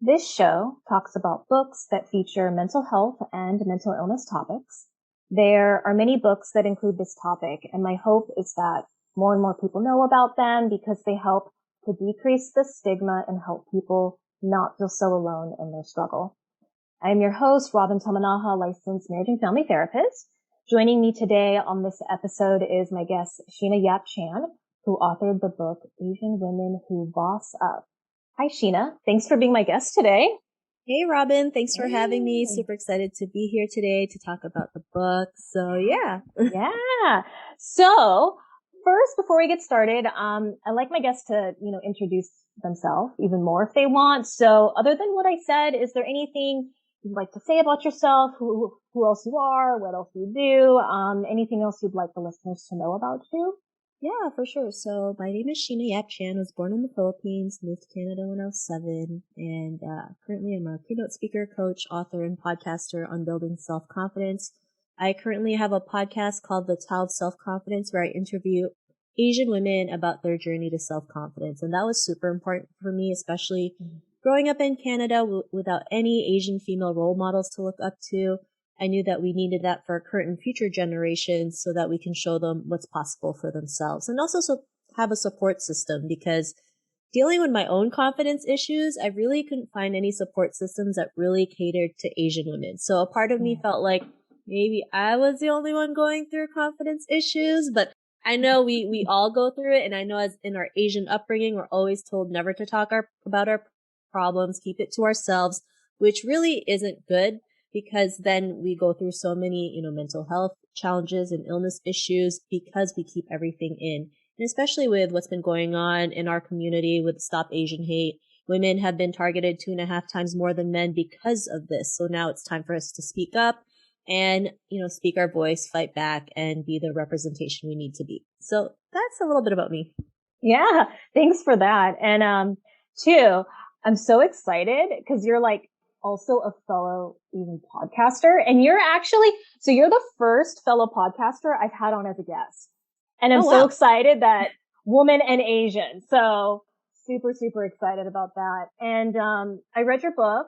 This show talks about books that feature mental health and mental illness topics. There are many books that include this topic, and my hope is that more and more people know about them because they help to decrease the stigma and help people not feel so alone in their struggle. I am your host, Robin Tamanaha, licensed marriage and family therapist. Joining me today on this episode is my guest, Sheena Yap Chan, who authored the book, Asian Women Who Boss Up. Hi, Sheena. Thanks for being my guest today. Hey, Robin. Thanks for having me. Hey. Super excited to be here today to talk about the book. So yeah. Yeah. So first, before we get started, I like my guests to, introduce themselves even more if they want. So other than what I said, is there anything you'd like to say about yourself? Who else you are? What else you do? Anything else you'd like the listeners to know about you? Yeah, for sure. So my name is Sheena Yap Chan. I was born in the Philippines, moved to Canada when I was 7, and currently I'm a keynote speaker, coach, author, and podcaster on building self-confidence. I currently have a podcast called The Tao of Self-Confidence where I interview Asian women about their journey to self-confidence. And that was super important for me, especially growing up in Canada without any Asian female role models to look up to. I knew that we needed that for our current and future generations so that we can show them what's possible for themselves and also have a support system, because dealing with my own confidence issues, I really couldn't find any support systems that really catered to Asian women. So a part of me felt like maybe I was the only one going through confidence issues, but I know we all go through it. And I know as in our Asian upbringing, we're always told never to talk about our problems, keep it to ourselves, which really isn't good, because then we go through so many, mental health challenges and illness issues because we keep everything in. And especially with what's been going on in our community with Stop Asian Hate, women have been targeted 2.5 times more than men because of this. So now it's time for us to speak up and, speak our voice, fight back, and be the representation we need to be. So that's a little bit about me. Yeah. Thanks for that. And, too, I'm so excited because you're also a fellow even podcaster, and you're the first fellow podcaster I've had on as a guest. And I'm so excited that woman and Asian. So super, super excited about that. And, I read your book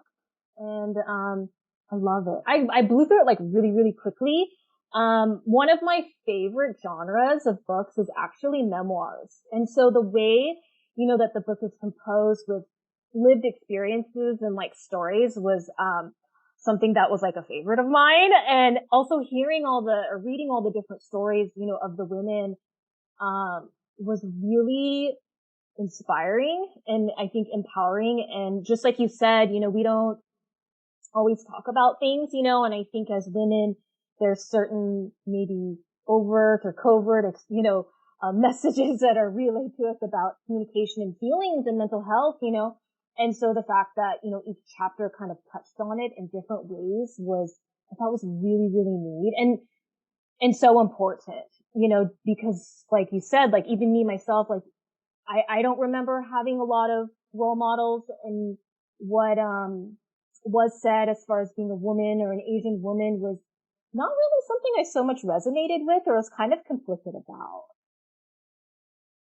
and, I love it. I blew through it really, really quickly. One of my favorite genres of books is actually memoirs. And so the way, that the book is composed with lived experiences and stories was, something that was a favorite of mine. And also reading all the different stories, of the women, was really inspiring and I think empowering. And just like you said, we don't always talk about things, and I think as women, there's certain maybe overt or covert, messages that are relayed to us about communication and feelings and mental health, and so the fact that, each chapter kind of touched on it in different ways I thought was really, really neat and so important, because like you said, even me myself, I don't remember having a lot of role models and what, was said as far as being a woman or an Asian woman was not really something I so much resonated with or was kind of conflicted about.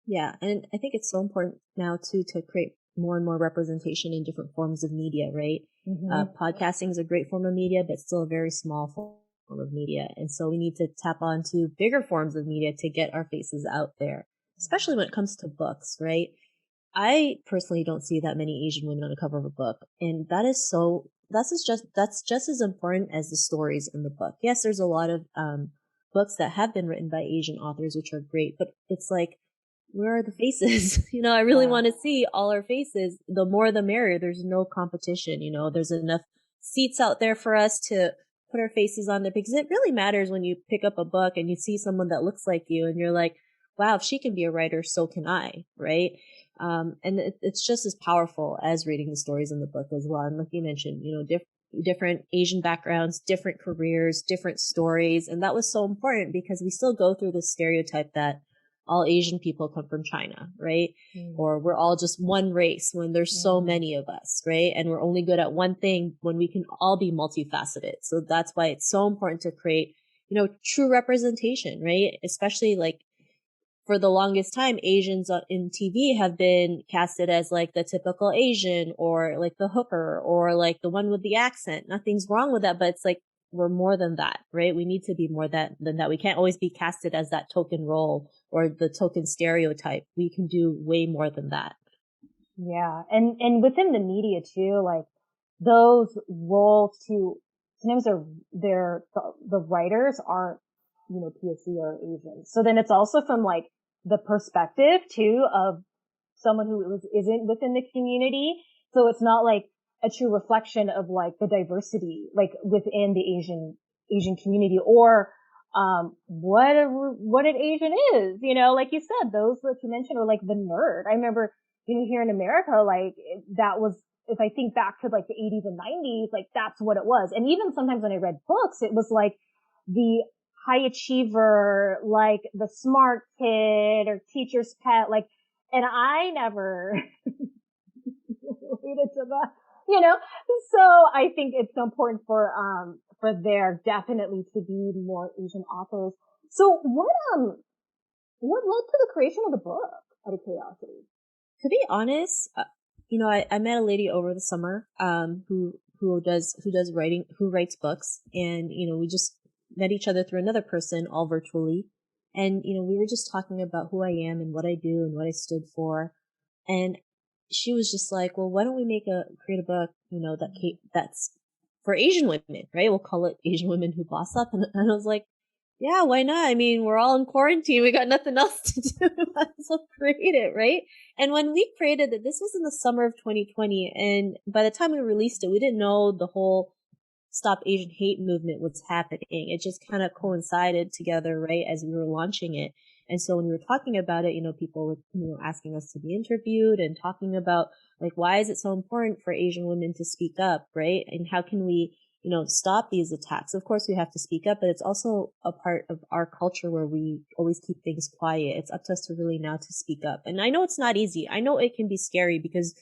Yeah. And I think it's so important now too, to create more and more representation in different forms of media, right? Mm-hmm. Podcasting is a great form of media, but still a very small form of media. And so we need to tap onto bigger forms of media to get our faces out there, especially when it comes to books, right? I personally don't see that many Asian women on the cover of a book. And that's just as important as the stories in the book. Yes, there's a lot of, books that have been written by Asian authors, which are great, but it's like, where are the faces? I really want to see all our faces. The more the merrier. There's no competition. There's enough seats out there for us to put our faces on there, because it really matters when you pick up a book and you see someone that looks like you and you're like, wow, if she can be a writer, so can I. Right. And it's just as powerful as reading the stories in the book as well. And like you mentioned, different Asian backgrounds, different careers, different stories. And that was so important because we still go through this stereotype that all Asian people come from China, right? Or we're all just one race when there's so many of us, right? And we're only good at one thing when we can all be multifaceted. So that's why it's so important to create, true representation, right? Especially for the longest time, Asians in TV have been casted as like the typical Asian or like the hooker or like the one with the accent. Nothing's wrong with that, but it's like we're more than that, right? We need to be more than that. We can't always be casted as that token role or the token stereotype. We can do way more than that. Yeah. And within the media too, like those roles too, sometimes the writers aren't, POC or Asian. So then it's also from like the perspective too of someone who isn't within the community. So it's not like a true reflection of like the diversity, like within the Asian community or, what an Asian is, like you said, those that you mentioned are like the nerd. I remember, here in America, like that was, if I think back to like the 80s and 90s, like that's what it was. And even sometimes when I read books, it was like the high achiever, like the smart kid or teacher's pet, like, and I never related to that, So I think it's so important for there definitely to be more Asian authors. So what led to the creation of the book, out of curiosity? To be honest, I met a lady over the summer, who writes books, and, we just met each other through another person, all virtually. And, we were just talking about who I am and what I do and what I stood for. And she was just like, well, why don't we create a book, that's for Asian women, right? We'll call it Asian Women Who Boss Up. And I was like, yeah, why not? I mean, we're all in quarantine. We got nothing else to do. Might as well create it, right? And when we created it, this was in the summer of 2020. And by the time we released it, we didn't know the whole Stop Asian Hate movement was happening. It just kind of coincided together, right, as we were launching it. And so when we were talking about it, people were, asking us to be interviewed and talking about, like, why is it so important for Asian women to speak up, right? And how can we, stop these attacks? Of course, we have to speak up, but it's also a part of our culture where we always keep things quiet. It's up to us to really now to speak up. And I know it's not easy. I know it can be scary because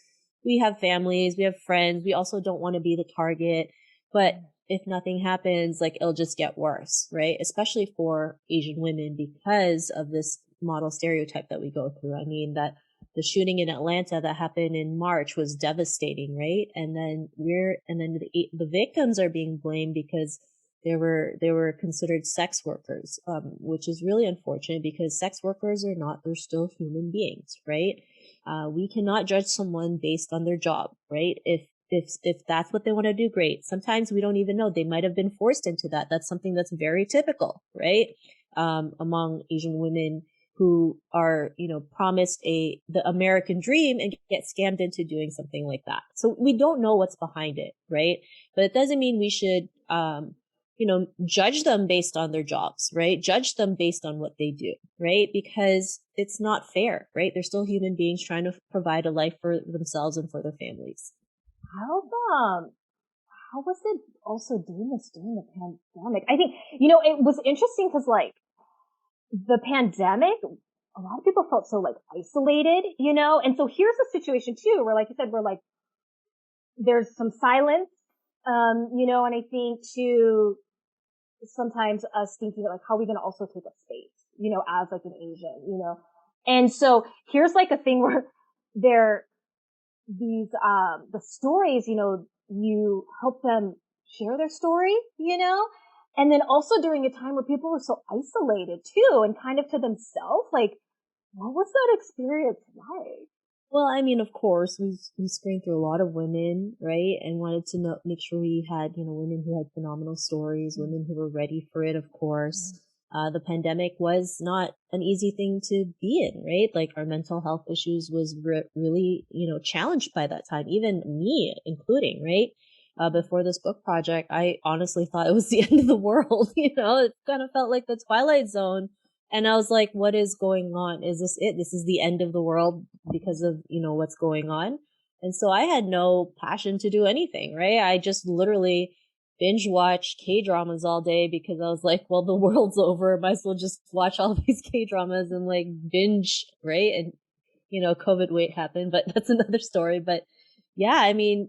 we have families, we have friends. We also don't want to be the target. But if nothing happens, like, it'll just get worse, right? Especially for Asian women because of this model stereotype that we go through. I mean, that the shooting in Atlanta that happened in March was devastating, right? And then the victims are being blamed because they were considered sex workers, which is really unfortunate because sex workers they're still human beings, right? We cannot judge someone based on their job, right? If that's what they want to do, great. Sometimes we don't even know. They might have been forced into that. That's something that's very typical, right? Among Asian women who are, promised the American dream and get scammed into doing something like that. So we don't know what's behind it, right? But it doesn't mean we should, judge them based on their jobs, right? Judge them based on what they do, right? Because it's not fair, right? They're still human beings trying to provide a life for themselves and for their families. How was it also doing this during the pandemic? I think, it was interesting because like the pandemic, a lot of people felt so like isolated, and so here's a situation too, where like you said, we're like, there's some silence, and I think too, sometimes us thinking like, how are we going to also take up space, as like an Asian, and so here's like a thing where the stories, you help them share their story, and then also during a time where people were so isolated too and kind of to themselves, like, what was that experience like? Well, I mean, of course, we screened through a lot of women, right? And wanted to make sure we had, women who had phenomenal stories, women who were ready for it, of course. The pandemic was not an easy thing to be in, right? Like, our mental health issues was really, challenged by that time, even me including, right? Before this book project, I honestly thought it was the end of the world. It kind of felt like the Twilight Zone. And I was like, what is going on? Is this it? This is the end of the world because of, what's going on. And so I had no passion to do anything, right? I just literally binge watch K-dramas all day because I was like, well, the world's over. Might as well just watch all these K-dramas and like binge, right? And, COVID wait happened, but that's another story. But yeah, I mean,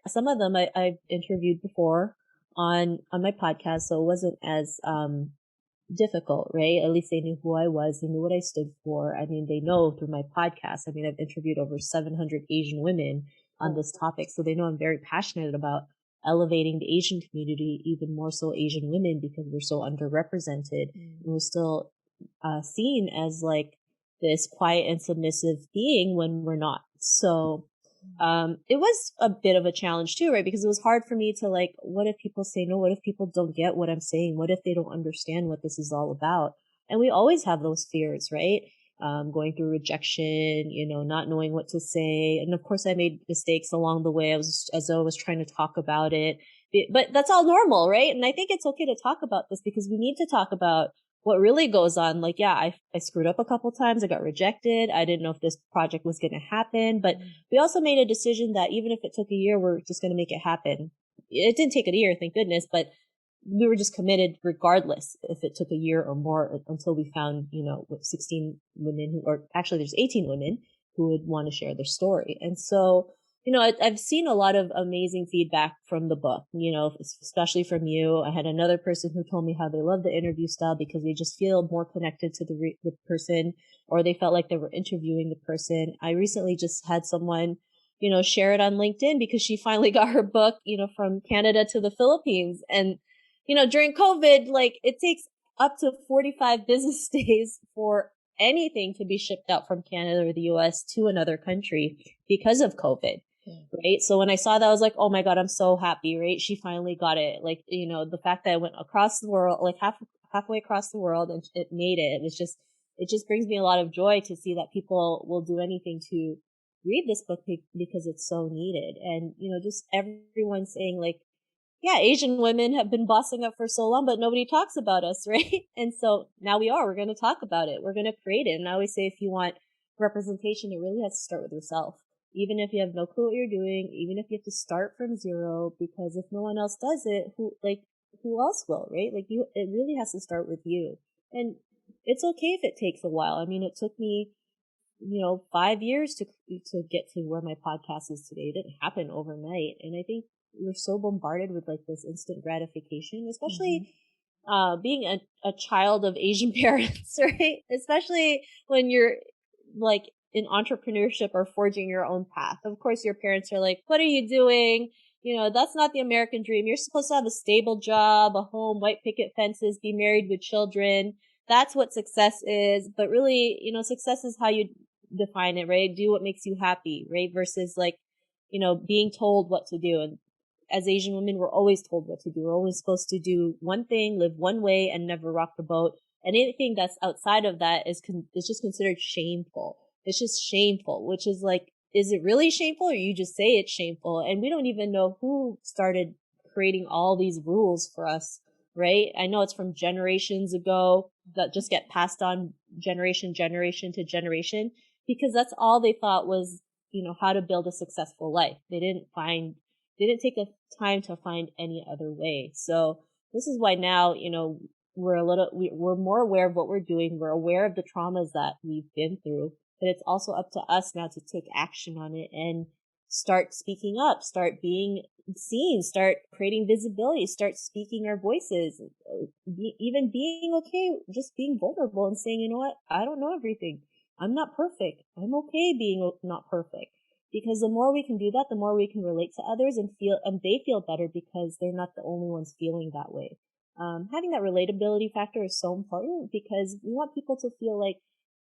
some of them I've interviewed before on my podcast. So it wasn't as, difficult, right? At least they knew who I was. They knew what I stood for. I mean, they know through my podcast. I mean, I've interviewed over 700 Asian women on this topic. So they know I'm very passionate about elevating the Asian community, even more so Asian women, because we're so underrepresented. And we're still seen as like this quiet and submissive being when we're not. So it was a bit of a challenge too, right? Because it was hard for me to like, what if people say no? What if people don't get what I'm saying? What if they don't understand what this is all about? And we always have those fears, right? Going through rejection, not knowing what to say. And of course I made mistakes along the way. As I was trying to talk about it, but that's all normal, right? And I think it's okay to talk about this because we need to talk about what really goes on. Like, yeah, I screwed up a couple times. I got rejected. I didn't know if this project was going to happen, but we also made a decision that even if it took a year, we're just going to make it happen. It didn't take a year, thank goodness, but we were just committed regardless if it took a year or more until we found, 16 women or actually there's 18 women who would want to share their story. And so, I've seen a lot of amazing feedback from the book, especially from you. I had another person who told me how they love the interview style because they just feel more connected to the person, or they felt like they were interviewing the person. I recently just had someone, share it on LinkedIn because she finally got her book, from Canada to the Philippines. And, during COVID, like it takes up to 45 business days for anything to be shipped out from Canada or the US to another country because of COVID. Right. So when I saw that, I was like, oh my God, I'm so happy. Right. She finally got it. Like, the fact that I went across the world, like halfway across the world and it made it. It just brings me a lot of joy to see that people will do anything to read this book because it's so needed. And, just everyone saying like, yeah, Asian women have been bossing up for so long, but nobody talks about us, right? And so now we're going to talk about it. We're going to create it. And I always say, if you want representation, it really has to start with yourself. Even if you have no clue what you're doing, even if you have to start from zero, because if no one else does it, who else will, right? Like it really has to start with you. And it's okay if it takes a while. I mean, it took me, 5 years to get to where my podcast is today. It didn't happen overnight. And I think we're so bombarded with like this instant gratification, especially being a child of Asian parents, right? Especially when you're like in entrepreneurship or forging your own path. Of course, your parents are like, what are you doing? That's not the American dream. You're supposed to have a stable job, a home, white picket fences, be married with children. That's what success is. But really, success is how you define it, right? Do what makes you happy, right? Versus like, being told what to do. And as Asian women, we're always told what to do. We're always supposed to do one thing, live one way, and never rock the boat. And anything that's outside of that is just considered shameful. It's just shameful, which is like, is it really shameful or you just say it's shameful? And we don't even know who started creating all these rules for us, right? I know it's from generations ago that just get passed on generation to generation, because that's all they thought was, how to build a successful life. They didn't take the time to find any other way. So this is why now, we're more aware of what we're doing. We're aware of the traumas that we've been through, but it's also up to us now to take action on it and start speaking up, start being seen, start creating visibility, start speaking our voices, even being okay, just being vulnerable and saying, you know what, I don't know everything. I'm not perfect. I'm okay being not perfect. Because the more we can do that, the more we can relate to others and they feel better because they're not the only ones feeling that way. Having that relatability factor is so important because we want people to feel like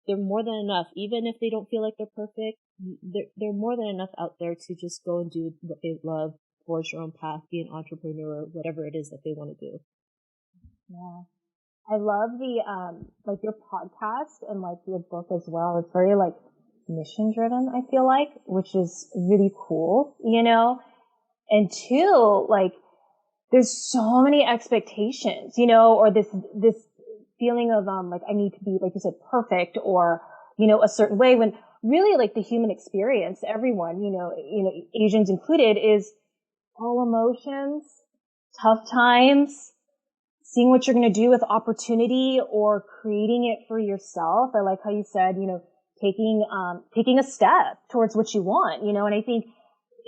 they're more than enough. Even if they don't feel like they're perfect, they're more than enough out there to just go and do what they love, forge their own path, be an entrepreneur, whatever it is that they want to do. Yeah. I love the, like your podcast and like your book as well. It's very like mission driven, I feel like, which is really cool, and two, like there's so many expectations, or this feeling of, like I need to be, like you said, perfect or, a certain way when really like the human experience, everyone, Asians included, is all emotions, tough times, seeing what you're going to do with opportunity or creating it for yourself. I like how you said, taking a step towards what you want, and I think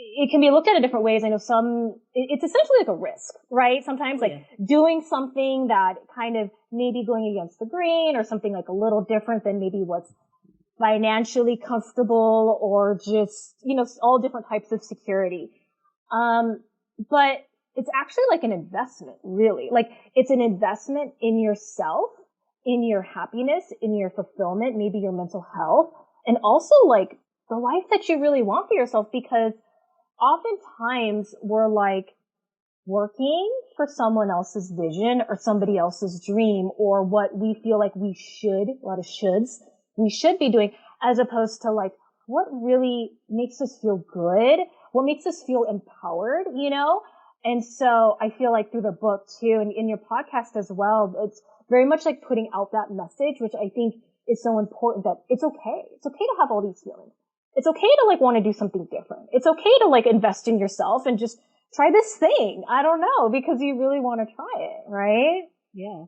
it can be looked at in different ways. I know it's essentially like a risk, right? Sometimes like doing something that kind of maybe going against the grain or something like a little different than maybe what's financially comfortable or just, all different types of security. But it's actually like an investment, really. Like it's an investment in yourself, in your happiness, in your fulfillment, maybe your mental health, and also like the life that you really want for yourself, because oftentimes we're like working for someone else's vision or somebody else's dream or what we feel like we should, a lot of shoulds, we should be doing, as opposed to like what really makes us feel good, what makes us feel empowered, And so I feel like through the book too, and in your podcast as well, it's very much like putting out that message, which I think is so important, that it's okay. It's okay to have all these feelings. It's okay to like want to do something different. It's okay to like invest in yourself and just try this thing. I don't know, because you really want to try it, right? Yeah.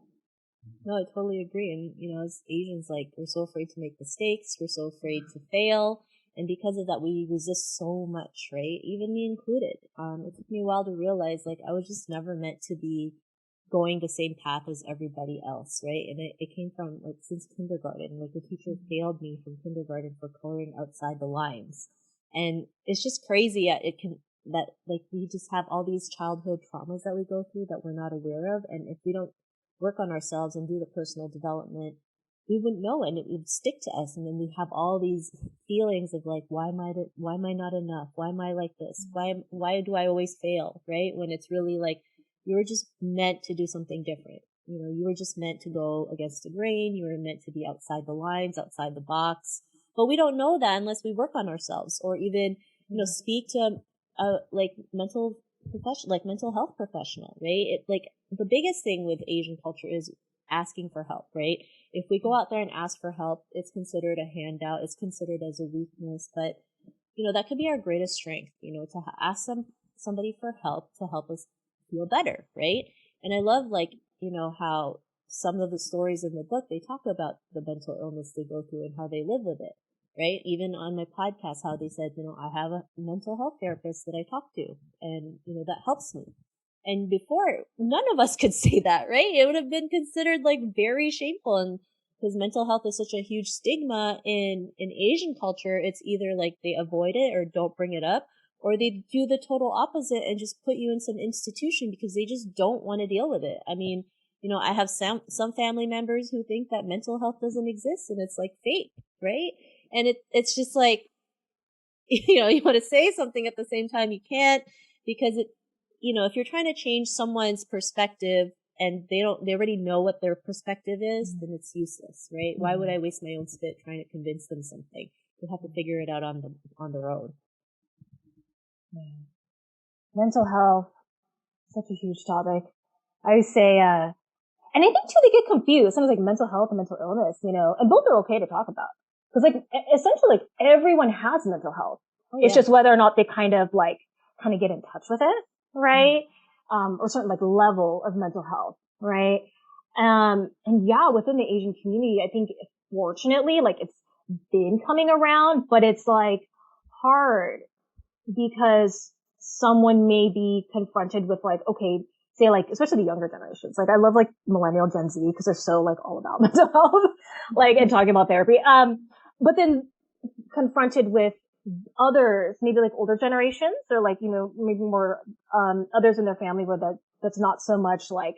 No, I totally agree. And, as Asians, like, we're so afraid to make mistakes. We're so afraid to fail. And because of that, we resist so much, right? Even me included. It took me a while to realize, like, I was just never meant to be going the same path as everybody else, right? And it came from, like, since kindergarten. Like, the teacher failed me from kindergarten for coloring outside the lines. And it's just crazy that like we just have all these childhood traumas that we go through that we're not aware of. And if we don't work on ourselves and do the personal development, we wouldn't know, and it would stick to us. And then we have all these feelings of like, why am I not enough? Why am I like this? Why do I always fail? Right? When it's really like, you were just meant to do something different. You were just meant to go against the grain. You were meant to be outside the lines, outside the box. But we don't know that unless we work on ourselves, or even, speak to like mental health professional, right? Like the biggest thing with Asian culture is asking for help, right? If we go out there and ask for help, it's considered a handout. It's considered as a weakness, but that could be our greatest strength, to ask somebody for help to help us feel better, right? And I love how some of the stories in the book, they talk about the mental illness they go through and how they live with it. Right? Even on my podcast, how they said, I have a mental health therapist that I talk to, and, that helps me. And before, none of us could say that, right? It would have been considered like very shameful. And because mental health is such a huge stigma in Asian culture, it's either like they avoid it or don't bring it up, or they do the total opposite and just put you in some institution because they just don't want to deal with it. I mean, I have some family members who think that mental health doesn't exist and it's like fake, right? And it's just like, you want to say something at the same time you can't, because if you're trying to change someone's perspective and they already know what their perspective is, then it's useless, right? Why would I waste my own spit trying to convince them something? They have to figure it out on their own. Mental health, such a huge topic. I would say, and I think too, they get confused. Sometimes like mental health and mental illness, and both are okay to talk about. Because like essentially like everyone has mental health. It's just whether or not they kind of get in touch with it, right? Or certain like level of mental health, right? And yeah, within the Asian community, I think fortunately like it's been coming around, but it's like hard because someone may be confronted with like, okay, say like, especially the younger generations. Like I love like millennial Gen Z because they're so like all about mental health, like and talking about therapy. But then confronted with others, maybe like older generations or like, maybe more, others in their family where that's not so much like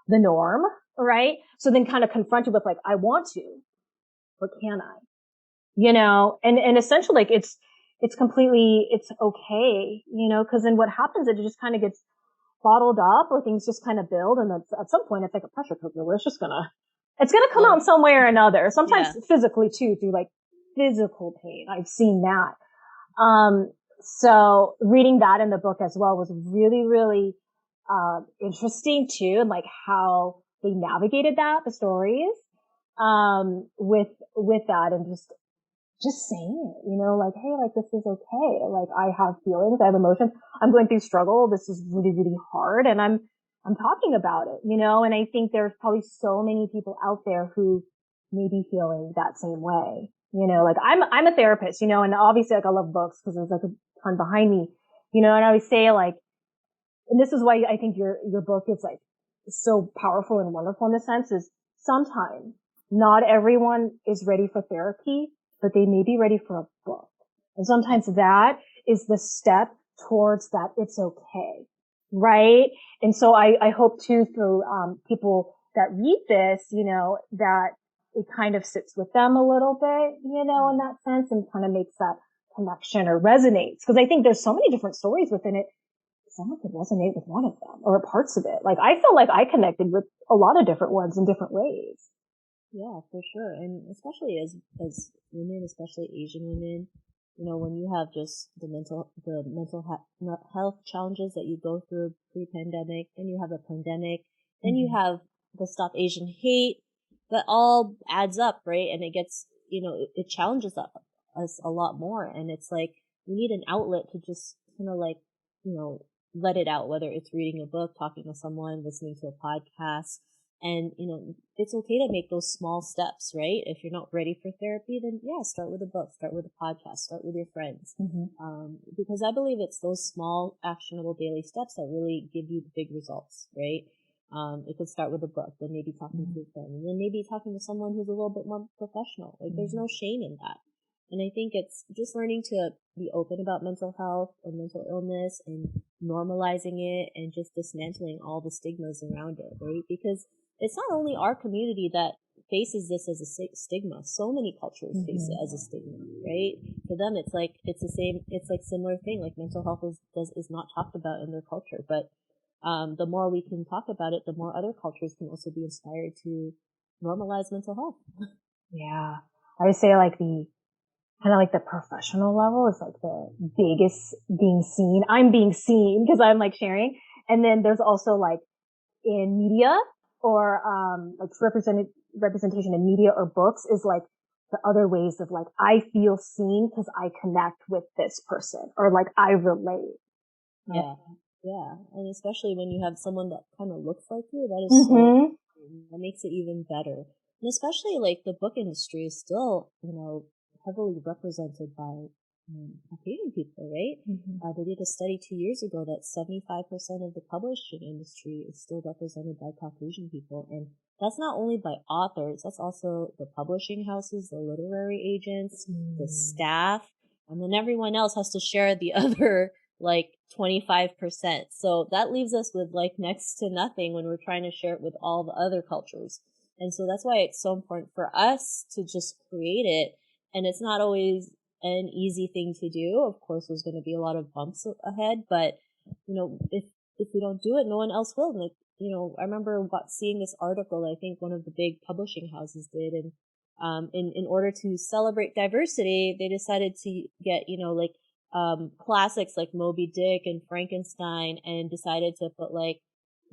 the norm, right? So then kind of confronted with like, I want to, but can I? And essentially like it's okay, cause then what happens is it just kind of gets bottled up or things just kind of build. And at some point it's like a pressure cooker where it's gonna come out in some way or another. Sometimes physically too, through like physical pain. I've seen that. So reading that in the book as well was really, really, interesting too. And like how they navigated the stories, with that and just saying it, like, hey, like this is okay. Like I have feelings, I have emotions. I'm going through struggle. This is really, really hard. And I'm talking about it, and I think there's probably so many people out there who may be feeling that same way. Like I'm a therapist, and obviously like I love books because there's like a ton behind me, and I always say like, and this is why I think your book is like so powerful and wonderful in the sense is sometimes not everyone is ready for therapy, but they may be ready for a book. And sometimes that is the step towards that it's okay. Right. And so I hope too through, people that read this, that it kind of sits with them a little bit, in that sense and kind of makes that connection or resonates. Cause I think there's so many different stories within it. Someone could resonate with one of them or parts of it. Like I feel like I connected with a lot of different ones in different ways. Yeah, for sure. And especially as women, especially Asian women, when you have just the mental health challenges that you go through pre-pandemic, then you have a pandemic, then you have the Stop Asian Hate, that all adds up, right? And it gets, it challenges us a lot more. And it's like, we need an outlet to just kind of like, let it out, whether it's reading a book, talking to someone, listening to a podcast. And, it's okay to make those small steps, right? If you're not ready for therapy, then yeah, start with a book, start with a podcast, start with your friends. Because I believe it's those small, actionable daily steps that really give you the big results, right? It could start with a book, then maybe talking to a friend, and then maybe talking to someone who's a little bit more professional. Like there's no shame in that. And I think it's just learning to be open about mental health and mental illness and normalizing it and just dismantling all the stigmas around it, right? Because it's not only our community that faces this as a stigma. So many cultures face it as a stigma, right? For them, it's like similar thing. Like mental health is not talked about in their culture, but the more we can talk about it, the more other cultures can also be inspired to normalize mental health. Yeah, I would say like the kind of like the professional level is like the biggest being seen. I'm being seen because I'm like sharing, and then there's also like in media or like representation in media or books is like the other ways of like I feel seen because I connect with this person or like I relate. Yeah, yeah, and especially when you have someone that kind of looks like you, that is so that makes it even better. And especially like the book industry is still heavily represented by Caucasian people, right? They did a study 2 years ago that 75% of the publishing industry is still represented by Caucasian people. And that's not only by authors, that's also the publishing houses, the literary agents, the staff, and then everyone else has to share the other like 25%. So that leaves us with like next to nothing when we're trying to share it with all the other cultures. And so that's why it's so important for us to just create it. And it's not always an easy thing to do. Of course, there's going to be a lot of bumps ahead, but if we don't do it, no one else will. Like, I remember seeing this article. I think one of the big publishing houses did, and in order to celebrate diversity, they decided to get classics like Moby Dick and Frankenstein, and decided to put like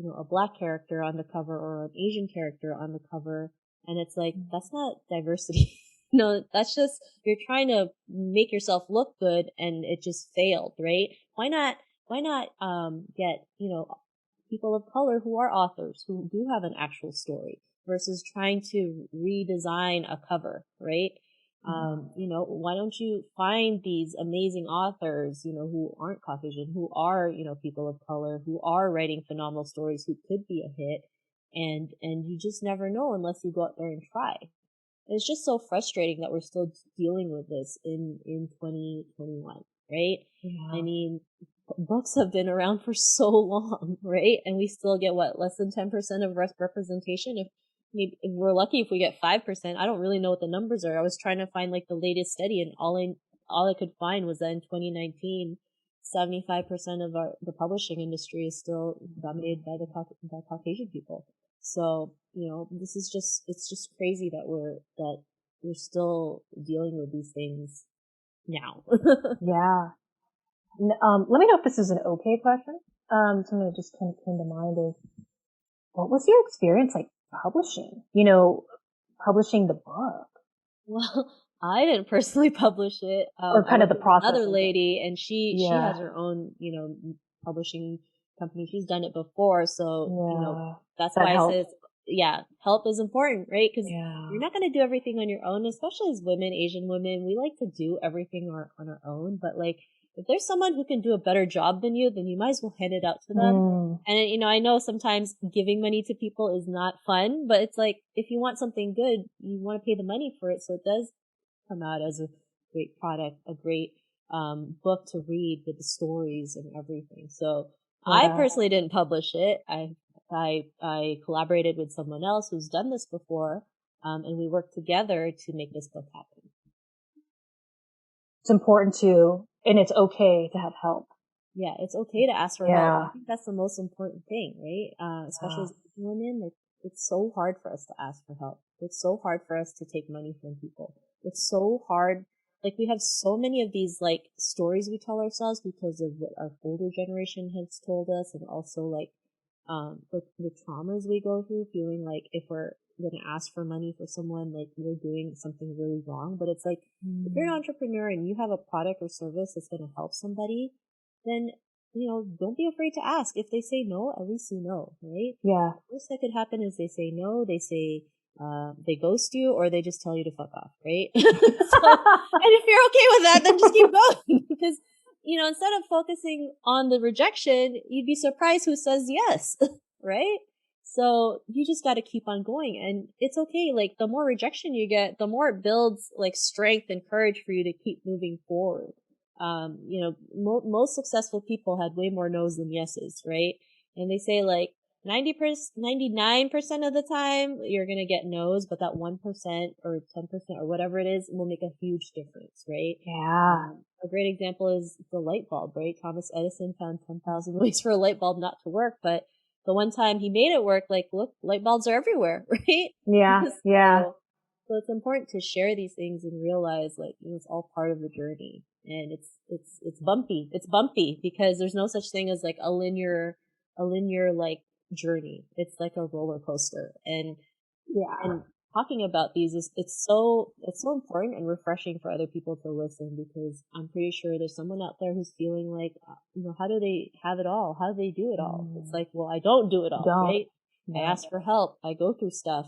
a black character on the cover or an Asian character on the cover, and it's like that's not diversity. No, that's just, you're trying to make yourself look good and it just failed, right? Why not, get, people of color who are authors, who do have an actual story versus trying to redesign a cover, right? Why don't you find these amazing authors, who aren't Caucasian, who are, people of color, who are writing phenomenal stories, who could be a hit, and you just never know unless you go out there and try. It's just so frustrating that we're still dealing with this in 2021, right? Yeah. I mean, books have been around for so long, right? And we still get less than 10% of representation. If we're lucky if we get 5%. I don't really know what the numbers are. I was trying to find like the latest study, and all I could find was that in 2019, 75% of the publishing industry is still dominated by by Caucasian people. So, it's just crazy that we're still dealing with these things now. Yeah. Let me know if this is an okay question. Something that just came to mind is, what was your experience like publishing? Publishing the book. Well, I didn't personally publish it. Or kind of the process. Another lady, and she has her own, publishing company. She's done it before, so that's why I said, help is important, right? Because you're not going to do everything on your own, especially as women, Asian women. We like to do everything on our own, but like if there's someone who can do a better job than you might as well hand it out to them. Mm. And, I know sometimes giving money to people is not fun, but it's like, if you want something good, you want to pay the money for it. So it does come out as a great product, a great book to read with the stories and everything. So I personally didn't publish it. I collaborated with someone else who's done this before, and we worked together to make this book happen. It's important to, and it's okay to have help. Yeah, it's okay to ask for help. I think that's the most important thing, right? Especially as women, like, it's so hard for us to ask for help. It's so hard for us to take money from people. It's so hard. Like, we have so many of these, like, stories we tell ourselves because of what our older generation has told us, and also, like, the traumas we go through, feeling like if we're going to ask for money for someone, like, we're doing something really wrong. But it's like, if you're an entrepreneur and you have a product or service that's going to help somebody, then, don't be afraid to ask. If they say no, at least you know, right? Yeah. The worst that could happen is they say no, they say, they ghost you, or they just tell you to fuck off, right? And if you're okay with that, then just keep going. Because, instead of focusing on the rejection, you'd be surprised who says yes, right? So you just got to keep on going, and it's okay. Like, the more rejection you get, the more it builds, like, strength and courage for you to keep moving forward. Most successful people had way more no's than yeses, right? And they say, like, 99% of the time you're going to get no's, but that 1% or 10% or whatever it is will make a huge difference, right? Yeah. A great example is the light bulb, right? Thomas Edison found 10,000 ways for a light bulb not to work, but the one time he made it work, like, look, light bulbs are everywhere, right? Yeah. So it's important to share these things and realize, like, it's all part of the journey. And it's bumpy. It's bumpy because there's no such thing as, like, a linear, like, journey. It's like a roller coaster. And talking about these it's so important and refreshing for other people to listen, because I'm pretty sure there's someone out there who's feeling like, how do they have it all? How do they do it all? It's like, well, I don't do it all, right? I ask for help. I go through stuff.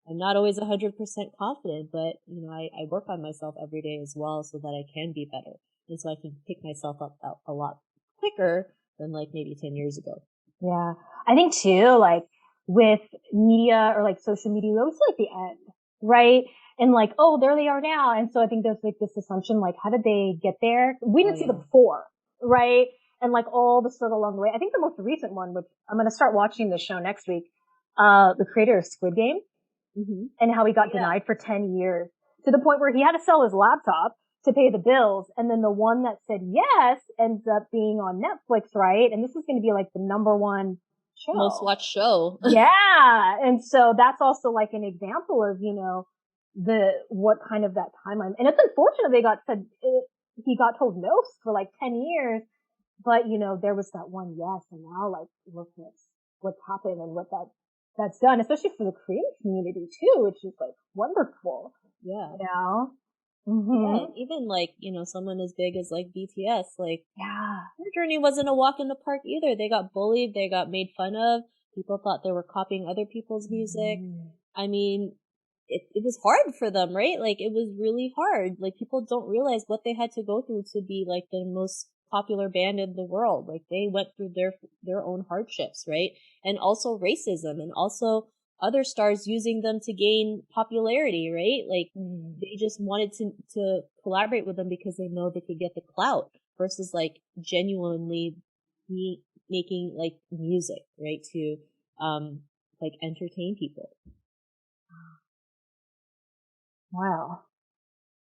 I'm not always 100% confident, but, I work on myself every day as well so that I can be better. And so I can pick myself up a lot quicker than, like, maybe 10 years ago. Yeah. I think too, like, with media or, like, social media, we always see, like, the end, right? And, like, oh, there they are now. And so I think there's, like, this assumption, like, how did they get there? We didn't see the before, right? And, like, all the struggle along the way. I think the most recent one, which I'm going to start watching the show next week, the creator of Squid Game, and how he got denied for 10 years to the point where he had to sell his laptop to pay the bills. And then the one that said yes ends up being on Netflix, right? And this is going to be, like, the #1 show. Most watched show. Yeah. And so that's also, like, an example of, what kind of that timeline. And it's unfortunate he got told no for, like, 10 years, but, there was that one yes. And now, like, look what's happened and what that's done, especially for the creative community too, which is, like, wonderful. Yeah. Yeah, even, like, someone as big as, like, BTS, like, their journey wasn't a walk in the park either. They got bullied, they got made fun of, people thought they were copying other people's music. I mean, it was hard for them, right? Like, it was really hard. Like, people don't realize what they had to go through to be, like, the most popular band in the world. Like, they went through their own hardships, right? And also racism, and also other stars using them to gain popularity, right? Like, they just wanted to collaborate with them because they know they could get the clout, versus, like, genuinely making, like, music, right? To, like, entertain people. Wow.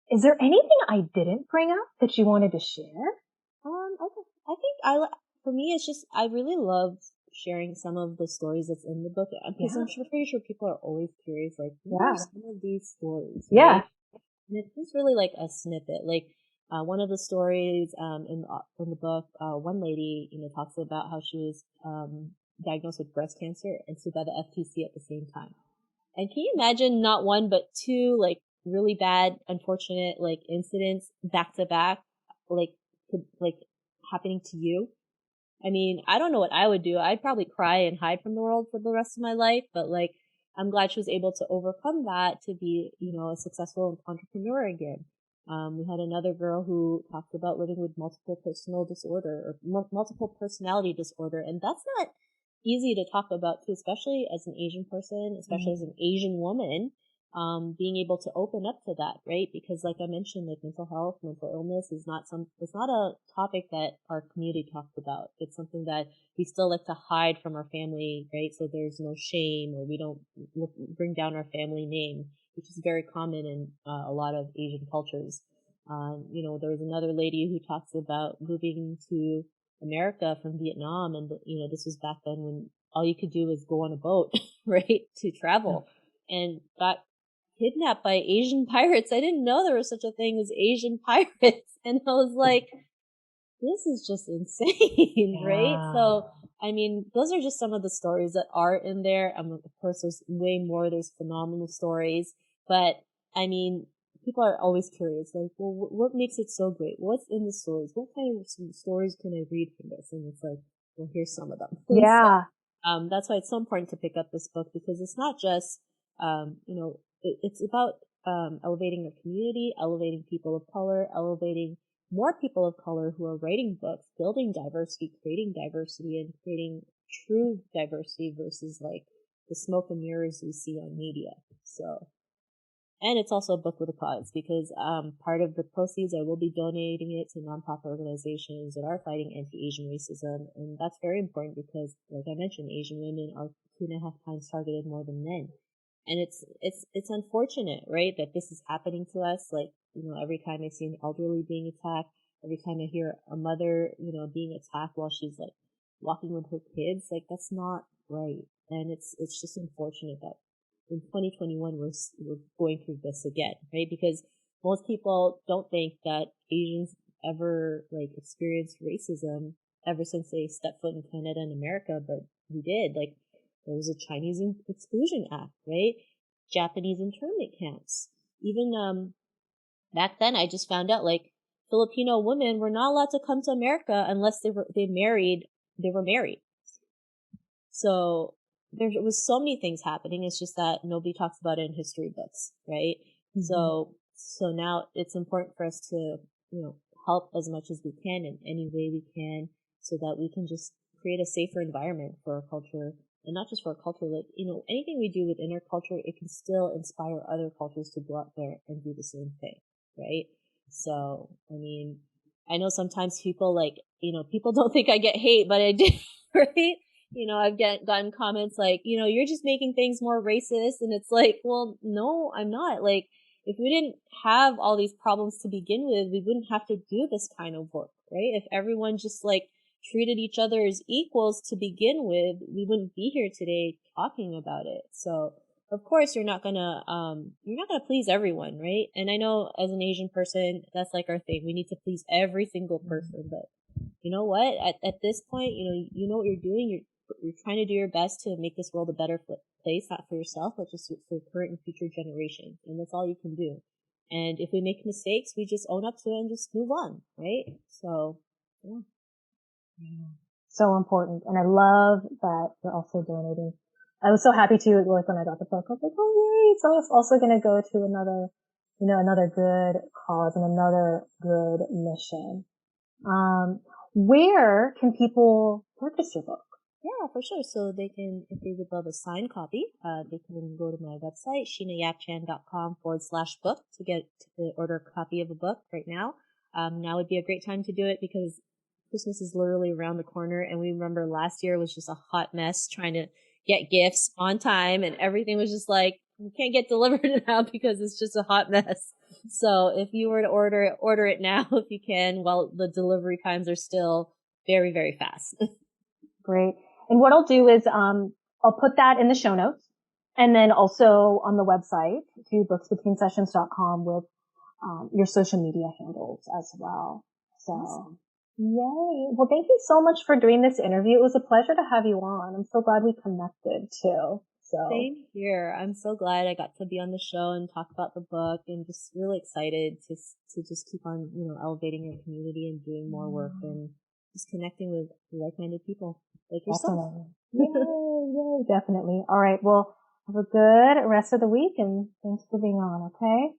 Is there anything I didn't bring up that you wanted to share? I think for me, it's just, I really love sharing some of the stories that's in the book, because I'm pretty sure people are always curious, like, what are some of these stories? Right? And it's just really, like, a snippet. Like, one of the stories in the book, one lady, talks about how she was diagnosed with breast cancer and sued by the FTC at the same time. And can you imagine not one but two, like, really bad, unfortunate, like, incidents back to back, like happening to you? I mean, I don't know what I would do. I'd probably cry and hide from the world for the rest of my life, but, like, I'm glad she was able to overcome that to be, a successful entrepreneur again. We had another girl who talked about living with multiple personal disorder or multiple personality disorder. And that's not easy to talk about too, especially as an Asian person, especially as an Asian woman, being able to open up to that, right? Because like I mentioned, like mental health, mental illness is it's not a topic that our community talks about. It's something that we still like to hide from our family, right? So there's no shame, or we don't bring down our family name, which is very common in a lot of Asian cultures. There was another lady who talks about moving to America from Vietnam, and this was back then when all you could do was go on a boat, right, to travel, and got kidnapped by Asian pirates. I didn't know there was such a thing as Asian pirates, and I was like, this is just insane, right? So, I mean, those are just some of the stories that are in there. Of course, there's way more. There's phenomenal stories, but I mean, people are always curious, like, well, what makes it so great? What's in the stories? What kind of stories can I read from this? And it's like, well, here's some of them. Yeah. So, that's why it's so important to pick up this book, because it's not just, it's about elevating a community, elevating people of color, elevating more people of color who are writing books, building diversity, and creating true diversity versus like the smoke and mirrors we see on media. So, and it's also a book with a cause, because part of the proceeds I will be donating it to nonprofit organizations that are fighting anti-Asian racism, and that's very important because, like I mentioned, Asian women are 2.5 times targeted more than men. And it's unfortunate, right, that this is happening to us. Like, every time I see an elderly being attacked, every time I hear a mother, being attacked while she's like walking with her kids, like that's not right. And it's just unfortunate that in 2021 we're going through this again, right? Because most people don't think that Asians ever like experienced racism ever since they stepped foot in Canada and America, but we did. Like, there was a Chinese Exclusion Act, right? Japanese internment camps. Even back then, I just found out like Filipino women were not allowed to come to America unless they were married. So there was so many things happening. It's just that nobody talks about it in history books, right? So now it's important for us to help as much as we can in any way we can, so that we can just create a safer environment for our culture. And not just for our culture, like, anything we do within our culture, it can still inspire other cultures to go out there and do the same thing, right? So, I mean, I know sometimes people people don't think I get hate, but I do, right? I've gotten comments like, you're just making things more racist. And it's like, well, no, I'm not. Like, if we didn't have all these problems to begin with, we wouldn't have to do this kind of work, right? If everyone just like treated each other as equals to begin with, we wouldn't be here today talking about it. So of course you're not gonna please everyone, right? And I know as an Asian person, that's like our thing. We need to please every single person, but you know what? At this point, you know what you're doing. You're trying to do your best to make this world a better place, not for yourself, but just for current and future generations. And that's all you can do. And if we make mistakes, we just own up to it and just move on, right? So, yeah. So important. And I love that you're also donating. I was so happy too, like when I got the book, I was like, oh yay, so it's also going to go to another good cause and another good mission. Where can people purchase your book? Yeah, for sure. So they can, if they would love a signed copy, they can go to my website, sheenayapchan.com/book to order a copy of a book right now. Now would be a great time to do it because Christmas is literally around the corner. And we remember last year was just a hot mess trying to get gifts on time, and everything was just like, we can't get delivered now because it's just a hot mess. So if you were to order it now if you can, while the delivery times are still very, very fast. Great. And what I'll do is, I'll put that in the show notes and then also on the website to booksbetweensessions.com with, your social media handles as well. So, awesome. Yay. Well, thank you so much for doing this interview. It was a pleasure to have you on. I'm so glad we connected too. So same here. I'm so glad I got to be on the show and talk about the book, and just really excited to just keep on, elevating our community and doing more work and just connecting with like-minded people like yourself. Yay, definitely. All right. Well, have a good rest of the week and thanks for being on. Okay.